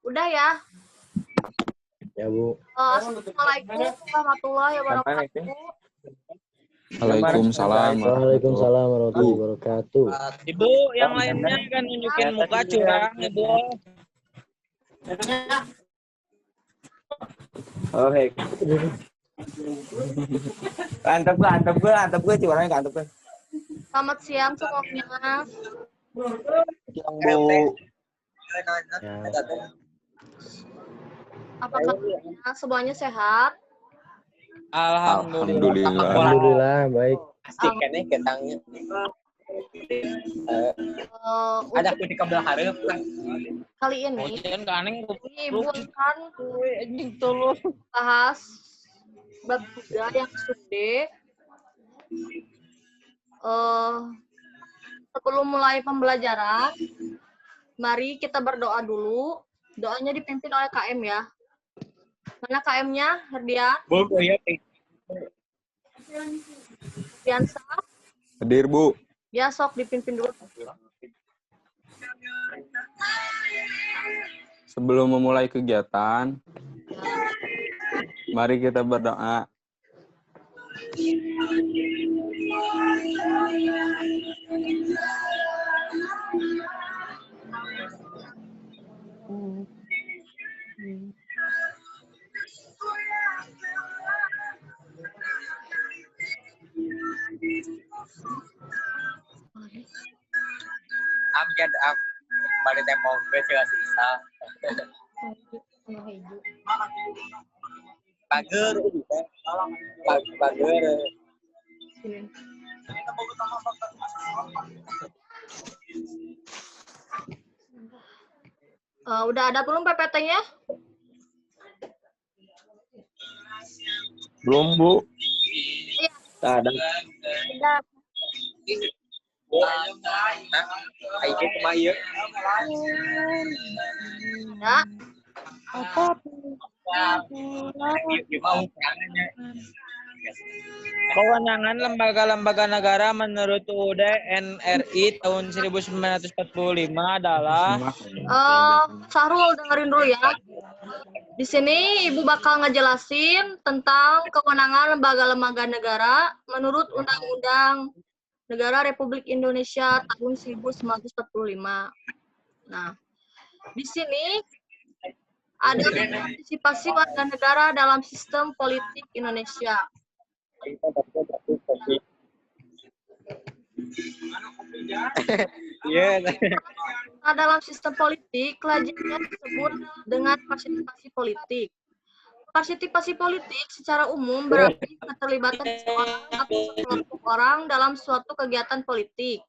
Udah ya. Ya, Bu. Assalamualaikum warahmatullahi wabarakatuh. Waalaikumsalam. Waalaikumsalam warahmatullahi wabarakatuh. Ibu, yang lainnya kan nunjukin muka curang, Ibu. Oh, hei. Antep gue curangnya antep gue. Selamat siang semuanya. Bu. Apa kabarnya? Semuanya sehat? Alhamdulillah. Alhamdulillah baik. Pastikannya ketangnya. Ada di kabelah hareup kan. Kali ini Hujan kaneng Ibu akan anjing tolong. bahas bab 3 yang sudah. Sebelum mulai pembelajaran, mari kita berdoa dulu. Doanya dipimpin oleh KM ya. Mana KM-nya, Herdian? Herdiansa? Hadir, Bu. Ya, sok dipimpin dulu. Sebelum memulai kegiatan, mari kita berdoa. Amjad pada tempo sila sisa. Pager, pager. Udah ada belum PPT-nya? Belum, Bu. Iya. Tak ada. Udah. Ayo kemaya. Ya. Mau kangennya. Kewenangan lembaga-lembaga negara menurut UUD NRI tahun 1945 adalah Sahrul dengerin dulu ya. Di sini Ibu bakal ngejelasin tentang kewenangan lembaga-lembaga negara menurut Undang-Undang Negara Republik Indonesia tahun 1945. Nah, di sini ada partisipasi warga negara dalam sistem politik Indonesia. Nah, dalam sistem politik, lazimnya disebut dengan partisipasi politik. Partisipasi politik secara umum berarti keterlibatan seorang atau sekelompok orang dalam suatu kegiatan politik.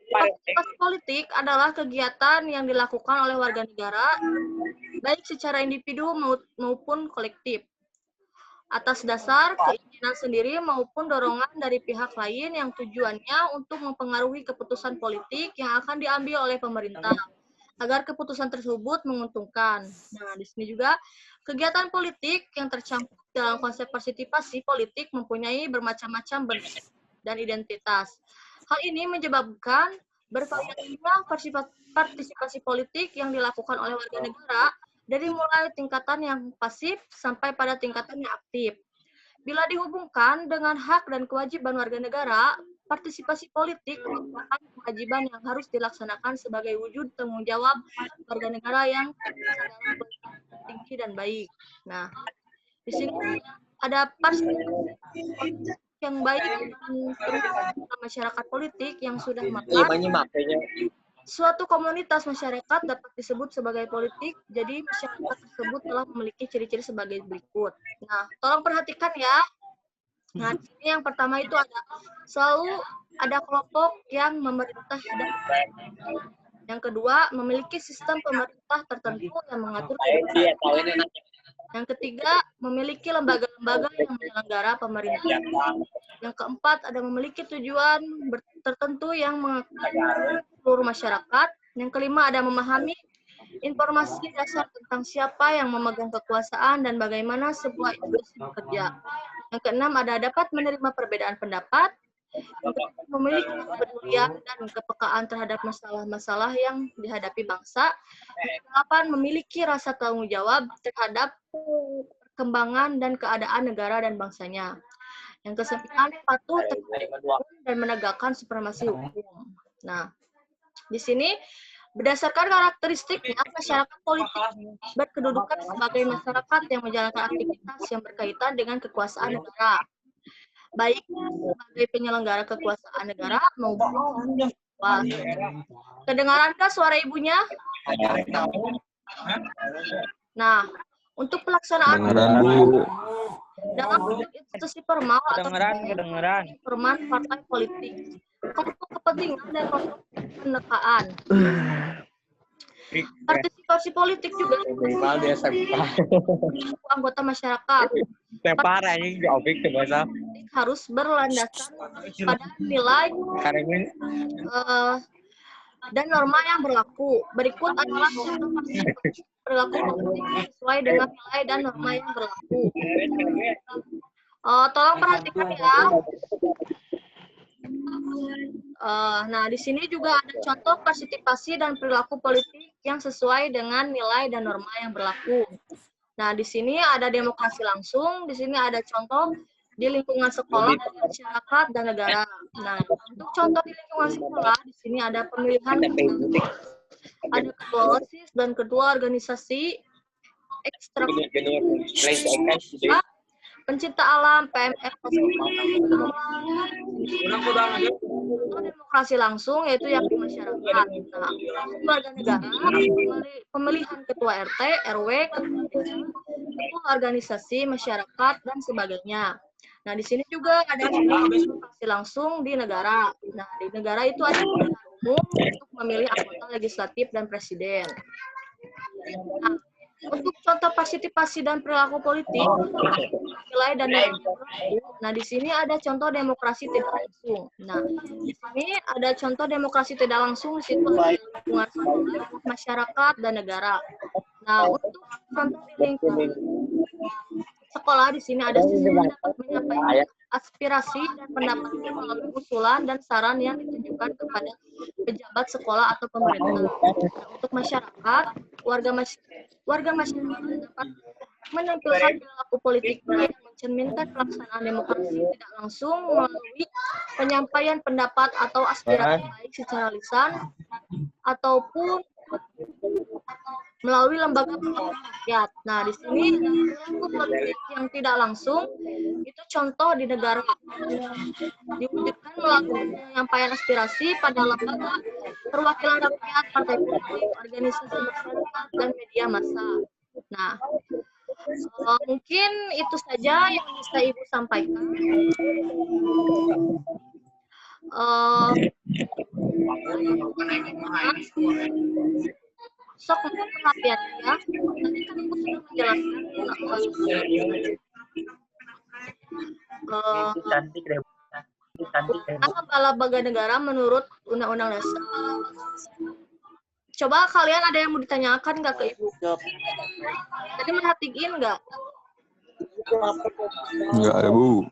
Partisipasi politik adalah kegiatan yang dilakukan oleh warga negara, baik secara individu maupun kolektif, atas dasar keinginan sendiri maupun dorongan dari pihak lain yang tujuannya untuk mempengaruhi keputusan politik yang akan diambil oleh pemerintah, agar keputusan tersebut menguntungkan. Nah, di sini juga kegiatan politik yang tercampur dalam konsep partisipasi politik mempunyai bermacam-macam bentuk dan identitas. Hal ini menyebabkan bervariasinya partisipasi politik yang dilakukan oleh warga negara dari mulai tingkatan yang pasif sampai pada tingkatan yang aktif. Bila dihubungkan dengan hak dan kewajiban warga negara, partisipasi politik merupakan kewajiban yang harus dilaksanakan sebagai wujud tanggung jawab warga negara yang tinggi dan baik. Nah, di sini ada partisipasi politik yang baik dan masyarakat politik yang sudah mapan. Suatu komunitas masyarakat dapat disebut sebagai politik, jadi masyarakat tersebut telah memiliki ciri-ciri sebagai berikut. Nah, tolong perhatikan ya. Nah, di sini yang pertama itu selalu ada kelompok yang memerintah hidup. Yang kedua, memiliki sistem pemerintah tertentu yang mengatur kehidupan. Yang ketiga, memiliki lembaga-lembaga yang menyelenggara pemerintah. Yang keempat, ada memiliki tujuan tertentu yang mengatur seluruh masyarakat. Yang kelima, ada memahami informasi dasar tentang siapa yang memegang kekuasaan dan bagaimana sebuah institusi bekerja. Yang keenam, ada dapat menerima perbedaan pendapat. Yang kedua, memiliki kepedulian dan kepekaan terhadap masalah-masalah yang dihadapi bangsa. Yang kedelapan, memiliki rasa tanggung jawab terhadap perkembangan dan keadaan negara dan bangsanya. Yang kesembilan, patuh terhadap hukum dan menegakkan supremasi hukum. Nah, di sini berdasarkan karakteristiknya, masyarakat politik berkedudukan sebagai masyarakat yang menjalankan aktivitas yang berkaitan dengan kekuasaan negara, baik sebagai penyelenggara kekuasaan negara maupun Kedengarankan suara ibunya? Nah, untuk pelaksanaan Kedengaran, Bu. dalam institusi formal atau Kedengeran. formal partai politik, kelompok kepentingan dan kelompok penekaan. Partisipasi politik juga Minimal dia sempat. anggota masyarakat Sempat aja jawabik tuh bahasa. harus berlandaskan pada nilai dan norma yang berlaku. Berikut adalah contoh partisipasi perilaku politik sesuai dengan nilai dan norma yang berlaku. Tolong perhatikan ya. Nah, di sini juga ada contoh partisipasi dan perilaku politik yang sesuai dengan nilai dan norma yang berlaku. Nah, di sini ada demokrasi langsung, di sini ada contoh di lingkungan sekolah, masyarakat, dan negara. Nah, untuk contoh di lingkungan sekolah, di sini ada pemilihan, ada ketua OSIS dan ketua organisasi ekstrakurikuler, pencinta alam, PMF, demokrasi langsung yaitu yang di masyarakat. Nah, warga negara, pemilihan ketua RT, RW, ketua organisasi masyarakat dan sebagainya. Nah, di sini juga ada demokrasi langsung di negara. Nah, di negara itu ada pemilihan umum untuk memilih anggota legislatif dan presiden. Nah, untuk contoh partisipasi dan perilaku politik, nilai dan norma yang berlaku. Nah, di sini ada contoh demokrasi tidak langsung. Nah, di sini ada contoh demokrasi tidak langsung, di situ ada lingkungan sekolah, masyarakat, dan negara. Nah, untuk contoh di lingkungan sekolah, di sini ada siswa dapat menyampaikan aspirasi dan pendapatnya melalui usulan dan saran yang ditujukan kepada pejabat sekolah atau pemerintah. Nah, untuk masyarakat, warga masyarakat dapat menampilkan perilaku politiknya yang mencerminkan pelaksanaan demokrasi tidak langsung melalui penyampaian pendapat atau aspirasi baik secara lisan ataupun melalui lembaga perwakilan rakyat. Nah, di sini perilaku politik yang tidak langsung itu contoh di negara diwujudkan melalui penyampaian aspirasi pada lembaga perwakilan rakyat, partai politik, organisasi masyarakat, dan media massa. Nah, mungkin itu saja yang bisa Ibu sampaikan. Sok mohon perhatian ya. Tadi kan Ibu sudah menjelaskan kepala lembaga negara menurut Undang-Undang Dasar. Coba kalian ada yang mau ditanyakan nggak ke Ibu? Tadi merhatiin nggak? Enggak ada, Bu.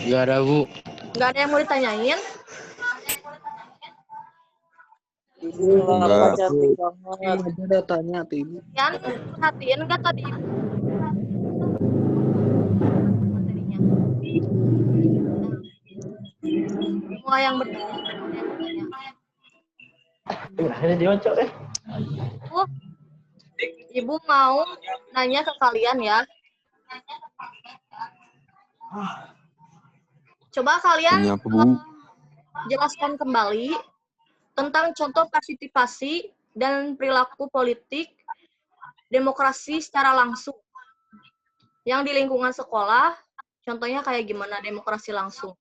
Nggak ada, Bu. Nggak ada yang mau ditanyain? Enggak. Ada tanya tuh Ibu. Kalian perhatiin nggak tadi Ibu? Materinya. Semua yang bertanya. Ibu mau nanya ke kalian ya. Coba kalian Tanya apa, Bu? jelaskan kembali tentang contoh partisipasi dan perilaku politik demokrasi secara langsung. Yang di lingkungan sekolah, contohnya kayak gimana demokrasi langsung?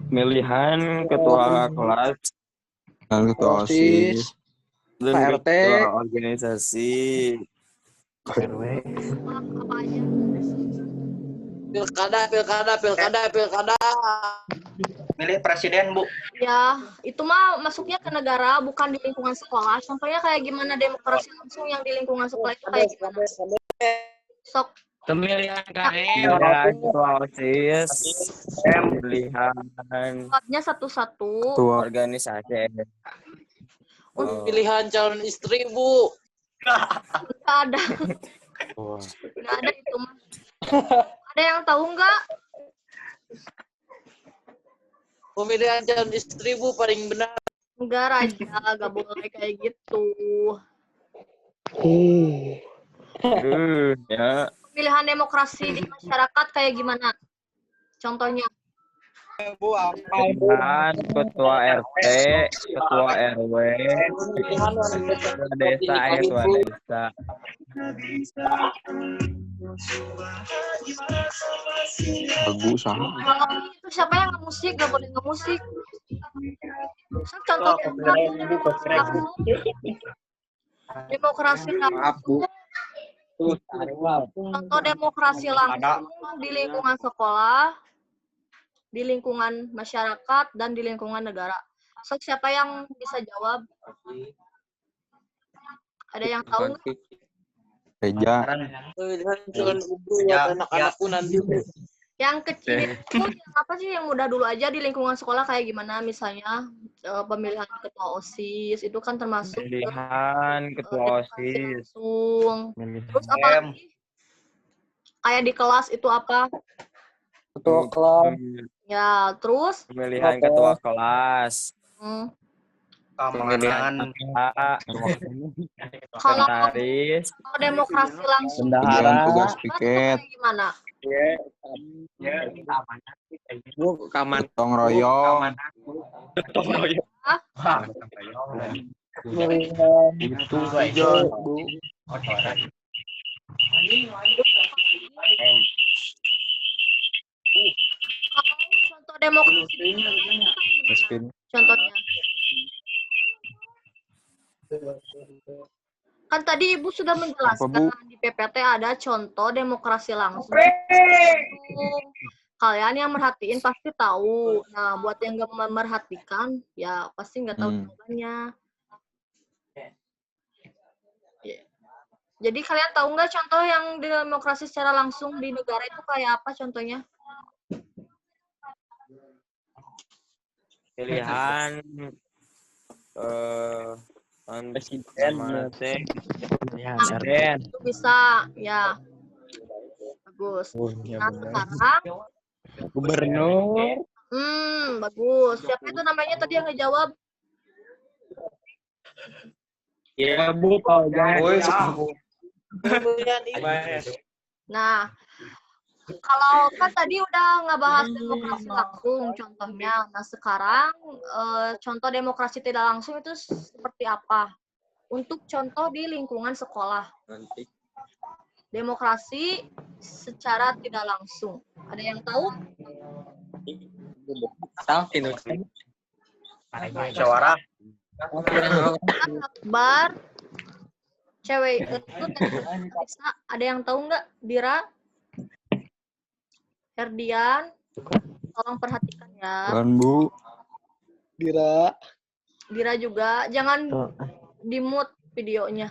Pemilihan ketua kelas dan ketua OSIS dan KRT. ketua organisasi. RW. Apa aja? Pilkada. Milih presiden, Bu. Ya, itu mah masuknya ke negara, bukan di lingkungan sekolah. Contohnya kayak gimana demokrasi langsung yang di lingkungan sekolah itu kayak gimana? Sok, Pemilihan KM. Pemilihan ketua OSIS. Pemilihan Jawabnya satu-satu. ketua organisasi. Pilihan calon istri, Bu. Nggak ada. Nggak ada itu mah. Ada yang tahu nggak? Pemilihan calon istri, Bu, paling benar. Enggak, Raja. Nggak boleh kayak gitu. Ya. Pemilihan demokrasi di masyarakat kayak gimana? Contohnya. Pemilihan ketua RT, ketua RW, ketua desa, ketua desa. Lagu sama. Kalau itu siapa yang ngemusik? Nggak boleh ngemusik. Contohnya demokrasi langsung. Contoh demokrasi langsung di lingkungan sekolah, di lingkungan masyarakat, dan di lingkungan negara. So, siapa yang bisa jawab? Ada yang tahu nggak? Reja. Pemilihan calon ibu buat anak-anakku nanti. Yang kecil itu yang apa sih yang mudah dulu aja di lingkungan sekolah kayak gimana? Misalnya pemilihan ketua OSIS itu kan termasuk Pemilihan ketua demokrasi OSIS. langsung. Terus apa lagi? Kayak di kelas itu apa? Ketua kelas. Ya, terus Pemilihan ketua kelas. Pemilihan kalau sekretaris. demokrasi langsung Pemilihan tugas itu piket. kayak gimana? Bu, kaman. Gotong royong. Itu saja, Bu. Kalau contoh demokrasi itu kayak gimana? Contohnya. Kan tadi Ibu sudah menjelaskan Bu? di PPT ada contoh demokrasi langsung. Kalian yang merhatiin pasti tahu. Nah, buat yang nggak memerhatikan, ya pasti nggak tahu jawabannya. Jadi kalian tahu nggak contoh yang demokrasi secara langsung di negara itu kayak apa contohnya? Pilihan presiden. Itu bisa, ya. Bagus. Nah, sekarang Gubernur. bagus. Siapa itu namanya tadi yang ngejawab? Ya, Bu, Pak. Pemilihan ibu. Nah, kalau kan tadi udah ngebahas demokrasi langsung contohnya. Nah, sekarang contoh demokrasi tidak langsung itu seperti apa? Untuk contoh di lingkungan sekolah. Demokrasi secara tidak langsung. Ada yang tahu? Musyawarah. Akbar, cewek itu bisa. Ada yang tahu nggak? Dira? Herdian? Tolong perhatikan ya. Tuan Bu. Dira juga. Jangan di-mute videonya.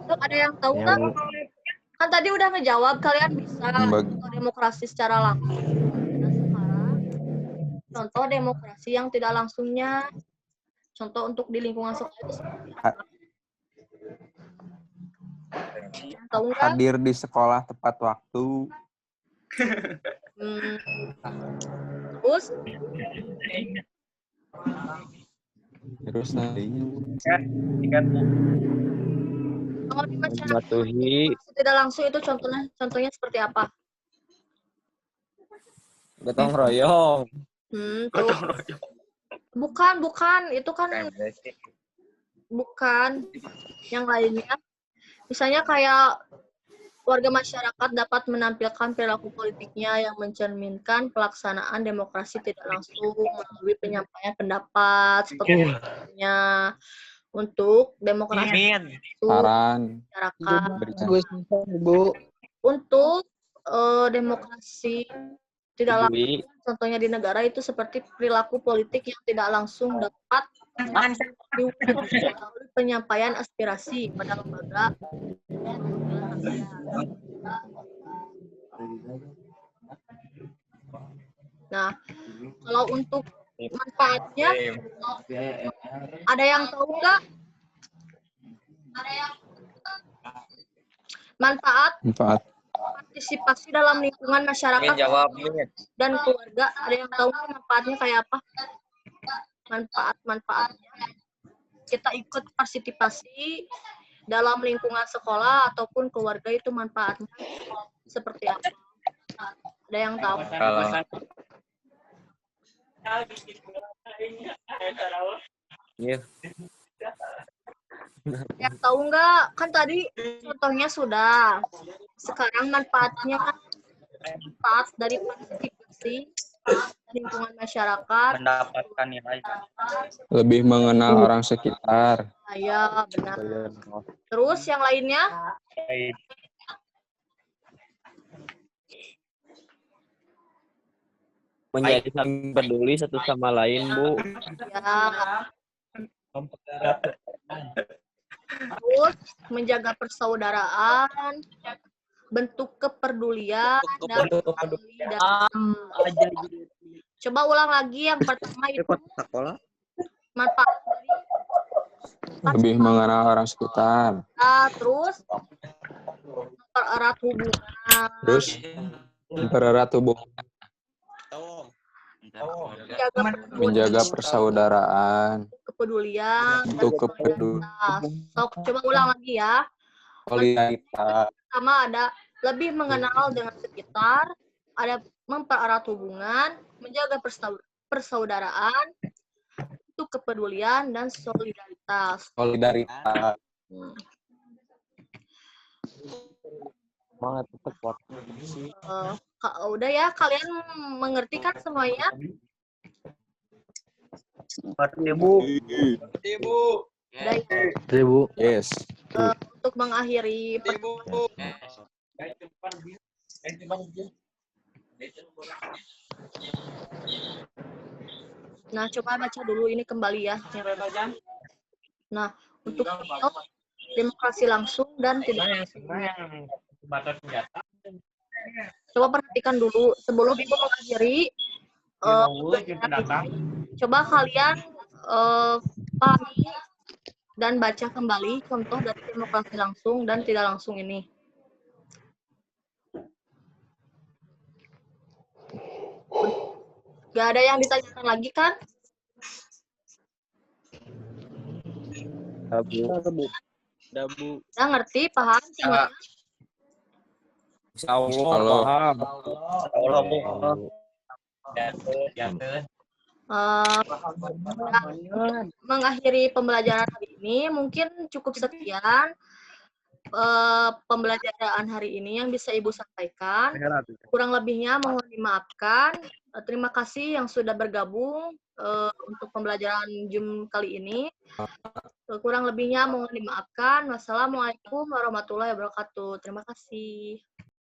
Tuh, ada yang tahu nggak? Kan tadi udah ngejawab, kalian bisa contoh demokrasi secara langsung. Nah, sekarang contoh demokrasi yang tidak langsungnya. Contoh untuk di lingkungan sekolah itu seperti apa? Tahu nggak? Hadir di sekolah tepat waktu. Terus tadinya. kalau di masyarakat Mematuhi. tidak langsung itu contohnya seperti apa? Gotong royong. Tuh. Bukan, itu kan bukan yang lainnya. Misalnya kayak warga masyarakat dapat menampilkan perilaku politiknya yang mencerminkan pelaksanaan demokrasi tidak langsung melalui penyampaian pendapat seperti misalnya untuk demokrasi Saran. masyarakat. Untuk demokrasi tidak langsung, contohnya di negara itu seperti perilaku politik yang tidak langsung dapat diwujudkan melalui penyampaian aspirasi pada lembaga Nah, kalau untuk manfaatnya, ada yang tahu nggak? Manfaat Manfaat. partisipasi dalam lingkungan masyarakat dan keluarga. Ada yang tahu nggak manfaatnya kayak apa? Manfaatnya kita ikut partisipasi dalam lingkungan sekolah ataupun keluarga, itu manfaatnya seperti apa? Ada yang tahu? Iya. Yang tahu nggak? Kan tadi contohnya sudah. Sekarang manfaatnya kan manfaat dari partisipasi lingkungan masyarakat. Mendapatkan nilai. Lebih mengenal orang sekitar. Ya, benar. Terus yang lainnya? Menjadi saling peduli satu sama lain, Bu. Ya. Terus menjaga persaudaraan, bentuk kepedulian, dan solidaritas. Coba ulang lagi yang pertama itu manfaat dari Lebih mengenal orang sekitar. terus mempererat hubungan. Terus mempererat hubungan. Menjaga persaudaraan. Kepedulian. Untuk kepedulian. Coba ulang lagi ya. Solidaritas. Pertama ada lebih mengenal dengan sekitar, ada mempererat hubungan, menjaga persaudaraan, untuk kepedulian dan solidaritas. Solidaritas. Udah ya, kalian mengerti kan semuanya? Bu. Udah ya? Bu. Yes. Untuk mengakhiri Nah, coba baca dulu ini kembali ya. Nah, untuk demokrasi langsung dan tidak langsung. Coba perhatikan dulu sebelum Ibu mengakhiri. Coba kalian pahami dan baca kembali contoh dari demokrasi langsung dan tidak langsung ini. Gak ada yang ditanyakan lagi kan? Bu. Udah ngerti, paham semuanya? Insya Allah, Allah. paham. Mengakhiri pembelajaran hari ini, mungkin cukup sekian pembelajaran hari ini yang bisa Ibu sampaikan. Kurang lebihnya mohon dimaafkan. Terima kasih yang sudah bergabung untuk pembelajaran Zoom kali ini. Kurang lebihnya mohon dimaafkan. Wassalamualaikum warahmatullahi wabarakatuh. Terima kasih.